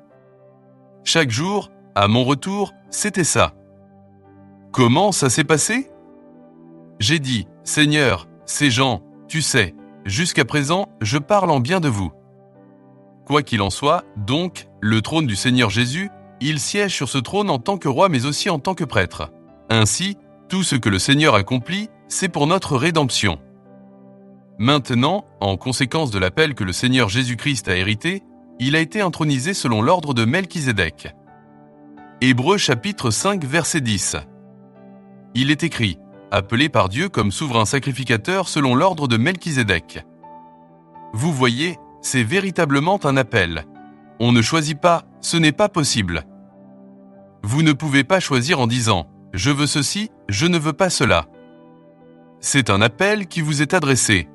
Chaque jour, à mon retour, c'était ça. Comment ça s'est passé? J'ai dit, Seigneur, ces gens, tu sais, jusqu'à présent, je parle en bien de vous. Quoi qu'il en soit, donc, le trône du Seigneur Jésus, il siège sur ce trône en tant que roi mais aussi en tant que prêtre. Ainsi, tout ce que le Seigneur accomplit, c'est pour notre rédemption. Maintenant, en conséquence de l'appel que le Seigneur Jésus-Christ a hérité, il a été intronisé selon l'ordre de Melchizedek. Hébreux chapitre 5 verset 10. Il est écrit, appelé par Dieu comme souverain sacrificateur selon l'ordre de Melchizedek. Vous voyez, c'est véritablement un appel. On ne choisit pas, ce n'est pas possible. Vous ne pouvez pas choisir en disant « Je veux ceci, je ne veux pas cela ». C'est un appel qui vous est adressé.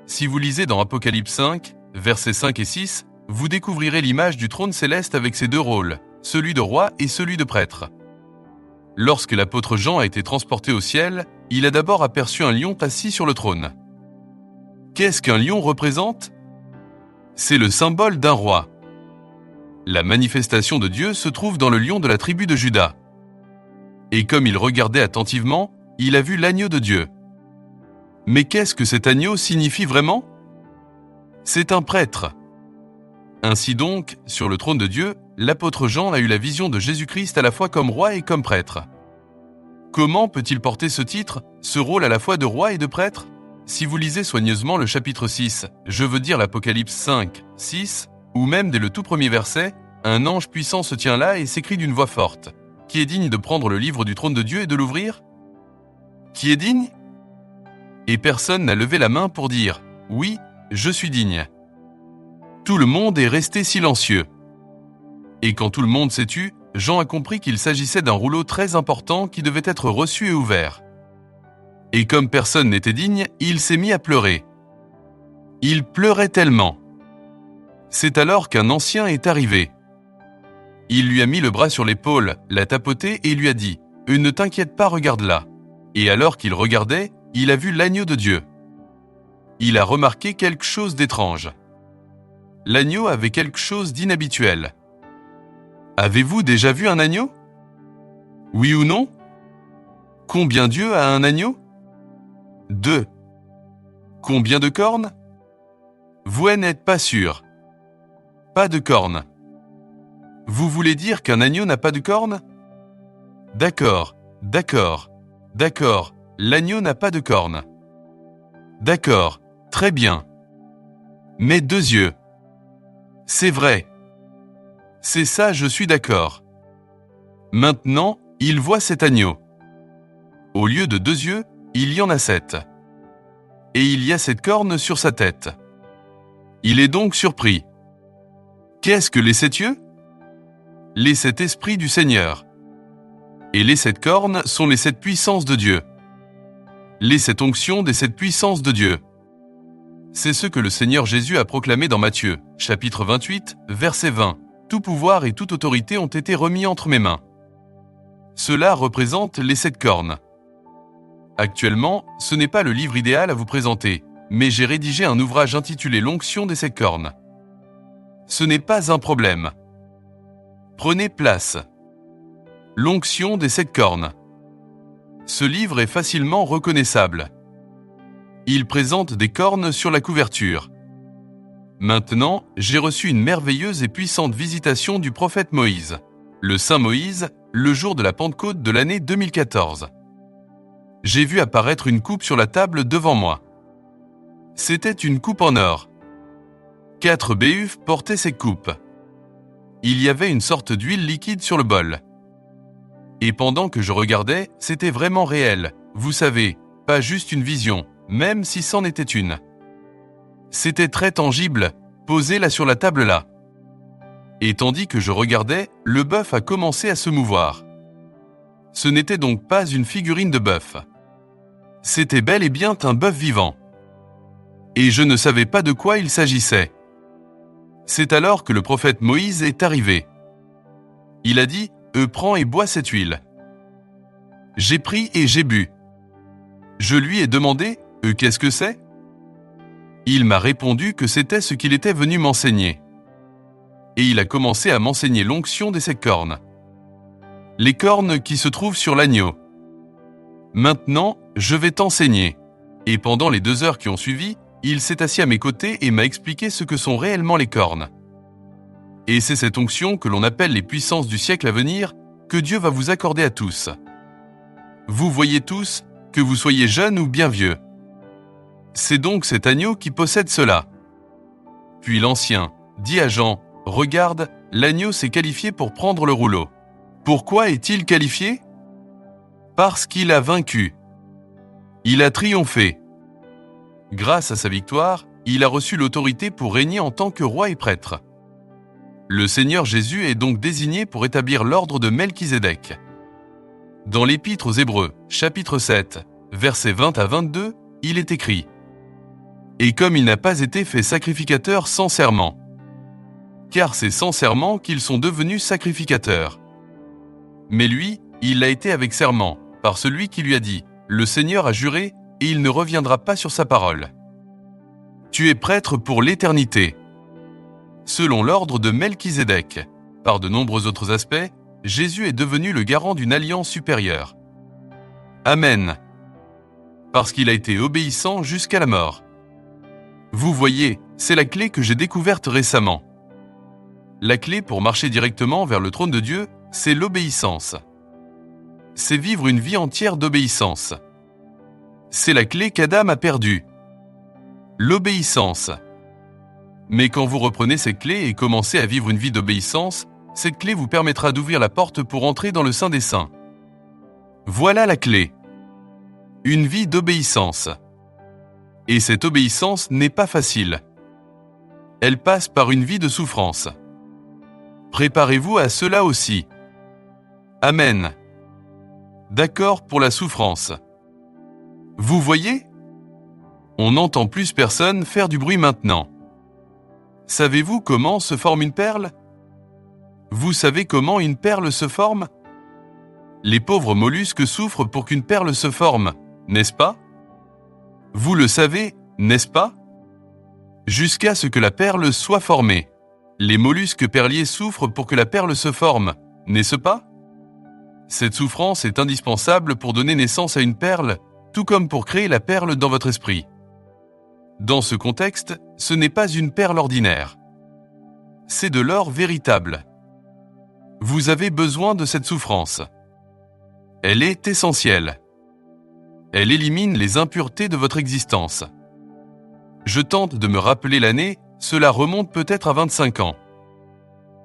Si vous lisez dans Apocalypse 5, versets 5 et 6, vous découvrirez l'image du trône céleste avec ses deux rôles, celui de roi et celui de prêtre. Lorsque l'apôtre Jean a été transporté au ciel, il a d'abord aperçu un lion assis sur le trône. Qu'est-ce qu'un lion représente? C'est le symbole d'un roi. La manifestation de Dieu se trouve dans le lion de la tribu de Juda. Et comme il regardait attentivement, il a vu l'agneau de Dieu. Mais qu'est-ce que cet agneau signifie vraiment? C'est un prêtre. Ainsi donc, sur le trône de Dieu, l'apôtre Jean a eu la vision de Jésus-Christ à la fois comme roi et comme prêtre. Comment peut-il porter ce titre, ce rôle à la fois de roi et de prêtre? Si vous lisez soigneusement le chapitre 6, je veux dire l'Apocalypse 5, 6, ou même dès le tout premier verset, un ange puissant se tient là et s'écrie d'une voix forte. Qui est digne de prendre le livre du trône de Dieu et de l'ouvrir? Qui est digne? Et personne n'a levé la main pour dire « Oui, je suis digne ». Tout le monde est resté silencieux. Et quand tout le monde s'est tu, Jean a compris qu'il s'agissait d'un rouleau très important qui devait être reçu et ouvert. Et comme personne n'était digne, il s'est mis à pleurer. Il pleurait tellement. C'est alors qu'un ancien est arrivé. Il lui a mis le bras sur l'épaule, l'a tapoté et lui a dit « Ne t'inquiète pas, regarde là ». Et alors qu'il regardait, il a vu l'agneau de Dieu. Il a remarqué quelque chose d'étrange. L'agneau avait quelque chose d'inhabituel. Avez-vous déjà vu un agneau? Oui ou non? Combien Dieu a un agneau? 2. Combien de cornes? Vous n'êtes pas sûr. Pas de cornes. Vous voulez dire qu'un agneau n'a pas de cornes? D'accord, d'accord, d'accord, l'agneau n'a pas de cornes. D'accord, très bien. Mais 2 yeux. C'est vrai. C'est ça, je suis d'accord. Maintenant, il voit cet agneau. Au lieu de 2 yeux, il y en a 7. Et il y a 7 cornes sur sa tête. Il est donc surpris. Qu'est-ce que les 7 yeux? Les 7 esprits du Seigneur. Et les 7 cornes sont les 7 puissances de Dieu. Les 7 onctions des 7 puissances de Dieu. C'est ce que le Seigneur Jésus a proclamé dans Matthieu, chapitre 28, verset 20. Tout pouvoir et toute autorité ont été remis entre mes mains. Cela représente les 7 cornes. Actuellement, ce n'est pas le livre idéal à vous présenter, mais j'ai rédigé un ouvrage intitulé L'onction des 7 cornes. Ce n'est pas un problème. Prenez place. L'onction des 7 cornes. Ce livre est facilement reconnaissable. Il présente des cornes sur la couverture. Maintenant, j'ai reçu une merveilleuse et puissante visitation du prophète Moïse, le Saint Moïse, le jour de la Pentecôte de l'année 2014. J'ai vu apparaître une coupe sur la table devant moi. C'était une coupe en or. 4 béhufs portaient ces coupes. Il y avait une sorte d'huile liquide sur le bol. Et pendant que je regardais, c'était vraiment réel, vous savez, pas juste une vision, même si c'en était une. C'était très tangible, posé là sur la table là. Et tandis que je regardais, le bœuf a commencé à se mouvoir. Ce n'était donc pas une figurine de bœuf. C'était bel et bien un bœuf vivant. Et je ne savais pas de quoi il s'agissait. C'est alors que le prophète Moïse est arrivé. Il a dit « Prends et bois cette huile ». J'ai pris et j'ai bu. Je lui ai demandé « Qu'est-ce que c'est » Il m'a répondu que c'était ce qu'il était venu m'enseigner. Et il a commencé à m'enseigner l'onction des 7 cornes. Les cornes qui se trouvent sur l'agneau. Maintenant, je vais t'enseigner. Et pendant les 2 heures qui ont suivi, il s'est assis à mes côtés et m'a expliqué ce que sont réellement les cornes. Et c'est cette onction que l'on appelle les puissances du siècle à venir que Dieu va vous accorder à tous. Vous voyez tous, que vous soyez jeunes ou bien vieux. C'est donc cet agneau qui possède cela. Puis l'ancien dit à Jean, « Regarde, l'agneau s'est qualifié pour prendre le rouleau. » Pourquoi est-il qualifié ? Parce qu'il a vaincu. Il a triomphé. Grâce à sa victoire, il a reçu l'autorité pour régner en tant que roi et prêtre. Le Seigneur Jésus est donc désigné pour établir l'ordre de Melchizedek. Dans l'Épître aux Hébreux, chapitre 7, versets 20 à 22, il est écrit « Et comme il n'a pas été fait sacrificateur sans serment, car c'est sans serment qu'ils sont devenus sacrificateurs. Mais lui, il l'a été avec serment, par celui qui lui a dit « Le Seigneur a juré, et il ne reviendra pas sur sa parole. Tu es prêtre pour l'éternité. » Selon l'ordre de Melchizedek, par de nombreux autres aspects, Jésus est devenu le garant d'une alliance supérieure. Amen. Parce qu'il a été obéissant jusqu'à la mort. Vous voyez, c'est la clé que j'ai découverte récemment. La clé pour marcher directement vers le trône de Dieu, c'est l'obéissance. C'est vivre une vie entière d'obéissance. C'est la clé qu'Adam a perdue. L'obéissance. Mais quand vous reprenez ces clés et commencez à vivre une vie d'obéissance, cette clé vous permettra d'ouvrir la porte pour entrer dans le Saint des Saints. Voilà la clé. Une vie d'obéissance. Et cette obéissance n'est pas facile. Elle passe par une vie de souffrance. Préparez-vous à cela aussi. Amen. D'accord pour la souffrance. Vous voyez ? On n'entend plus personne faire du bruit maintenant. Savez-vous comment se forme une perle ? Vous savez comment une perle se forme ? Les pauvres mollusques souffrent pour qu'une perle se forme, n'est-ce pas ? Vous le savez, n'est-ce pas ? Jusqu'à ce que la perle soit formée. Les mollusques perliers souffrent pour que la perle se forme, n'est-ce pas ? Cette souffrance est indispensable pour donner naissance à une perle, tout comme pour créer la perle dans votre esprit. Dans ce contexte, ce n'est pas une perle ordinaire. C'est de l'or véritable. Vous avez besoin de cette souffrance. Elle est essentielle. Elle élimine les impuretés de votre existence. Je tente de me rappeler l'année, cela remonte peut-être à 25 ans.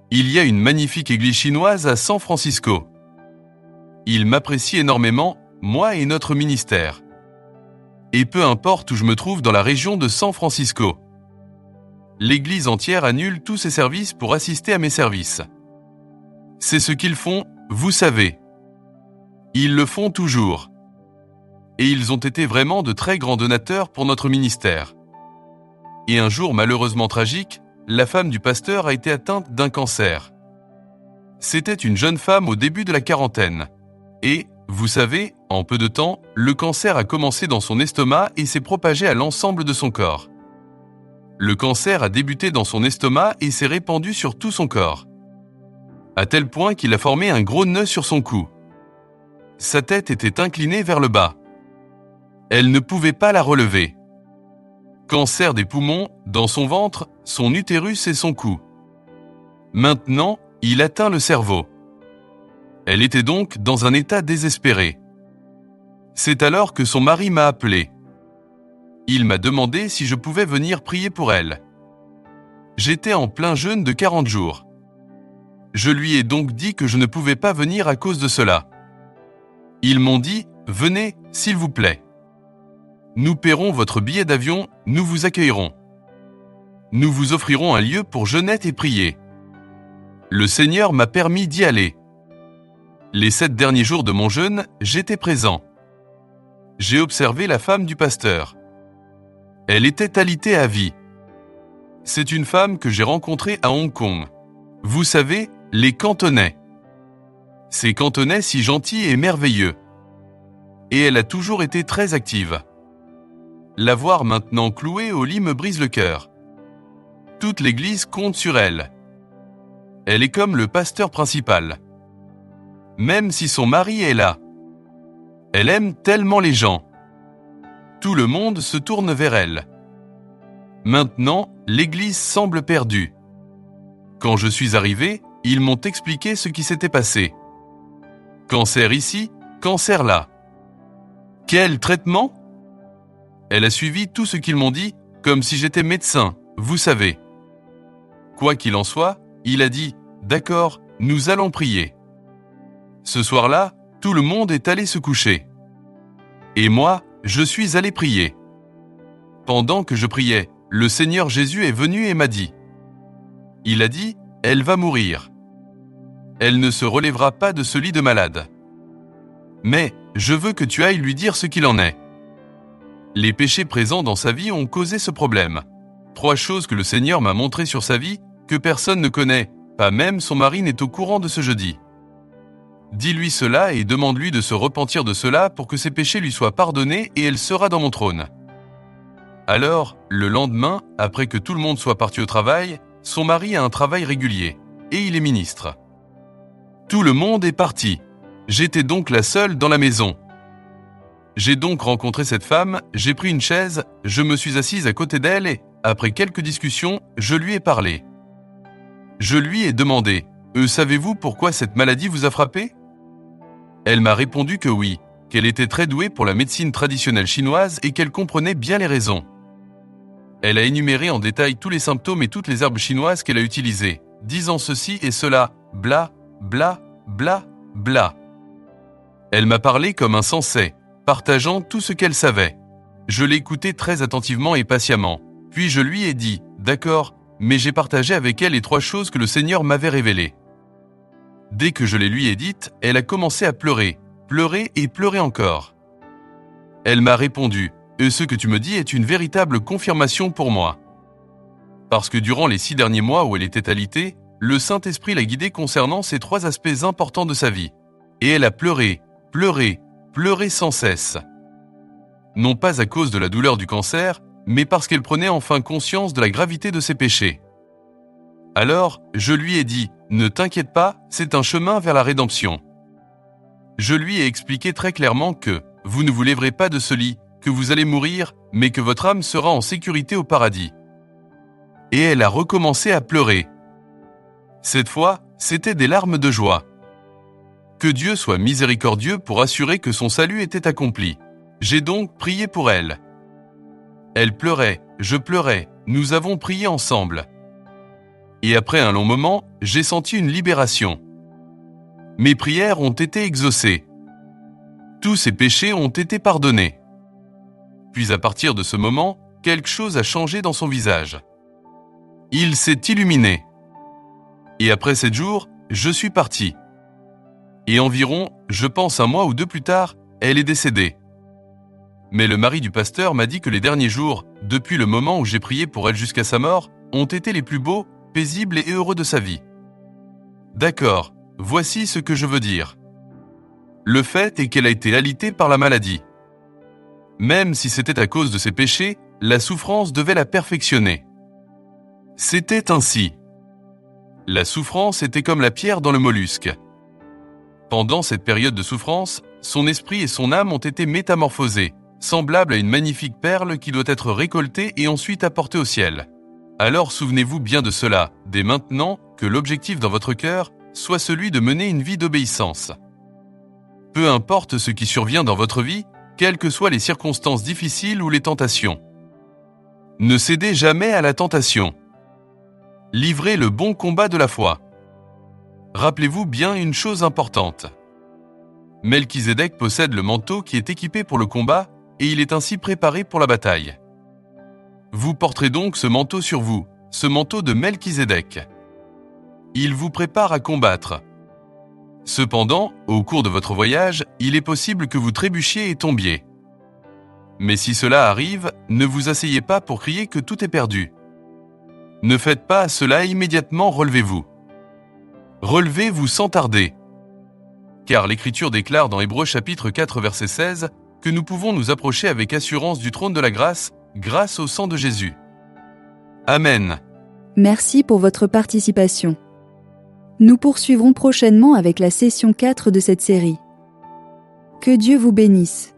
Il y a une magnifique église chinoise à San Francisco. Ils m'apprécient énormément, moi et notre ministère. Et peu importe où je me trouve dans la région de San Francisco. L'église entière annule tous ses services pour assister à mes services. C'est ce qu'ils font, vous savez. Ils le font toujours. Et ils ont été vraiment de très grands donateurs pour notre ministère. Et un jour malheureusement tragique, la femme du pasteur a été atteinte d'un cancer. C'était une jeune femme au début de la quarantaine. Et, vous savez, en peu de temps, le cancer a commencé dans son estomac et s'est propagé à l'ensemble de son corps. Le cancer a débuté dans son estomac et s'est répandu sur tout son corps. À tel point qu'il a formé un gros nœud sur son cou. Sa tête était inclinée vers le bas. Elle ne pouvait pas la relever. Cancer des poumons, dans son ventre, son utérus et son cou. Maintenant, il atteint le cerveau. Elle était donc dans un état désespéré. C'est alors que son mari m'a appelé. Il m'a demandé si je pouvais venir prier pour elle. J'étais en plein jeûne de 40 jours. Je lui ai donc dit que je ne pouvais pas venir à cause de cela. Ils m'ont dit « Venez, s'il vous plaît. Nous paierons votre billet d'avion, nous vous accueillerons. Nous vous offrirons un lieu pour jeûner et prier. » Le Seigneur m'a permis d'y aller. Les 7 derniers jours de mon jeûne, j'étais présent. J'ai observé la femme du pasteur. Elle était alitée à vie. C'est une femme que j'ai rencontrée à Hong Kong. Vous savez, les Cantonais. Ces Cantonais si gentils et merveilleux. Et elle a toujours été très active. La voir maintenant clouée au lit me brise le cœur. Toute l'Église compte sur elle. Elle est comme le pasteur principal. Même si son mari est là. Elle aime tellement les gens. Tout le monde se tourne vers elle. Maintenant, l'Église semble perdue. Quand je suis arrivé, ils m'ont expliqué ce qui s'était passé. Cancer ici, cancer là. Quel traitement ? Elle a suivi tout ce qu'ils m'ont dit, comme si j'étais médecin, vous savez. Quoi qu'il en soit, il a dit « D'accord, nous allons prier ». Ce soir-là, tout le monde est allé se coucher. Et moi, je suis allé prier. Pendant que je priais, le Seigneur Jésus est venu et m'a dit. Il a dit « Elle va mourir. Elle ne se relèvera pas de ce lit de malade. Mais je veux que tu ailles lui dire ce qu'il en est. » Les péchés présents dans sa vie ont causé ce problème. 3 choses que le Seigneur m'a montrées sur sa vie, que personne ne connaît, pas même son mari n'est au courant de ce jeudi. Dis-lui cela et demande-lui de se repentir de cela pour que ses péchés lui soient pardonnés et elle sera dans mon trône. Alors, le lendemain, après que tout le monde soit parti au travail, son mari a un travail régulier, et il est ministre. Tout le monde est parti. J'étais donc la seule dans la maison. J'ai donc rencontré cette femme, j'ai pris une chaise, je me suis assise à côté d'elle et, après quelques discussions, je lui ai parlé. Je lui ai demandé « Savez-vous pourquoi cette maladie vous a frappé ?» Elle m'a répondu que oui, qu'elle était très douée pour la médecine traditionnelle chinoise et qu'elle comprenait bien les raisons. Elle a énuméré en détail tous les symptômes et toutes les herbes chinoises qu'elle a utilisées, disant ceci et cela, bla, bla, bla, bla. Elle m'a parlé comme un sensei, partageant tout ce qu'elle savait. Je l'ai écoutée très attentivement et patiemment, puis je lui ai dit « D'accord, mais j'ai partagé avec elle les 3 choses que le Seigneur m'avait révélées. » Dès que je les lui ai dites, elle a commencé à pleurer, pleurer et pleurer encore. Elle m'a répondu « Ce que tu me dis est une véritable confirmation pour moi. » Parce que durant les 6 derniers mois où elle était alitée, le Saint-Esprit l'a guidée concernant ces 3 aspects importants de sa vie. Et elle a pleuré, pleuré, pleuré sans cesse. Non pas à cause de la douleur du cancer, mais parce qu'elle prenait enfin conscience de la gravité de ses péchés. Alors, je lui ai dit « Ne t'inquiète pas, c'est un chemin vers la rédemption. » Je lui ai expliqué très clairement que « Vous ne vous lèverez pas de ce lit, que vous allez mourir, mais que votre âme sera en sécurité au paradis. » Et elle a recommencé à pleurer. Cette fois, c'était des larmes de joie. Que Dieu soit miséricordieux pour assurer que son salut était accompli. J'ai donc prié pour elle. Elle pleurait, je pleurais, nous avons prié ensemble. Et après un long moment, j'ai senti une libération. Mes prières ont été exaucées. Tous ses péchés ont été pardonnés. Puis à partir de ce moment, quelque chose a changé dans son visage. Il s'est illuminé. Et après 7 jours, je suis parti. Et environ, je pense 1 mois ou 2 plus tard, elle est décédée. Mais le mari du pasteur m'a dit que les derniers jours, depuis le moment où j'ai prié pour elle jusqu'à sa mort, ont été les plus beaux, paisibles et heureux de sa vie. D'accord, voici ce que je veux dire. Le fait est qu'elle a été alitée par la maladie. Même si c'était à cause de ses péchés, la souffrance devait la perfectionner. C'était ainsi. La souffrance était comme la pierre dans le mollusque. Pendant cette période de souffrance, son esprit et son âme ont été métamorphosés, semblable à une magnifique perle qui doit être récoltée et ensuite apportée au ciel. Alors souvenez-vous bien de cela, dès maintenant, que l'objectif dans votre cœur soit celui de mener une vie d'obéissance. Peu importe ce qui survient dans votre vie, quelles que soient les circonstances difficiles ou les tentations. Ne cédez jamais à la tentation. Livrez le bon combat de la foi. Rappelez-vous bien une chose importante. Melchizedek possède le manteau qui est équipé pour le combat et il est ainsi préparé pour la bataille. Vous porterez donc ce manteau sur vous, ce manteau de Melchizedek. Il vous prépare à combattre. Cependant, au cours de votre voyage, il est possible que vous trébuchiez et tombiez. Mais si cela arrive, ne vous asseyez pas pour crier que tout est perdu. Ne faites pas cela immédiatement, relevez-vous. Relevez-vous sans tarder. Car l'Écriture déclare dans Hébreux chapitre 4 verset 16 que nous pouvons nous approcher avec assurance du trône de la grâce, grâce au sang de Jésus. Amen. Merci pour votre participation. Nous poursuivrons prochainement avec la session 4 de cette série. Que Dieu vous bénisse.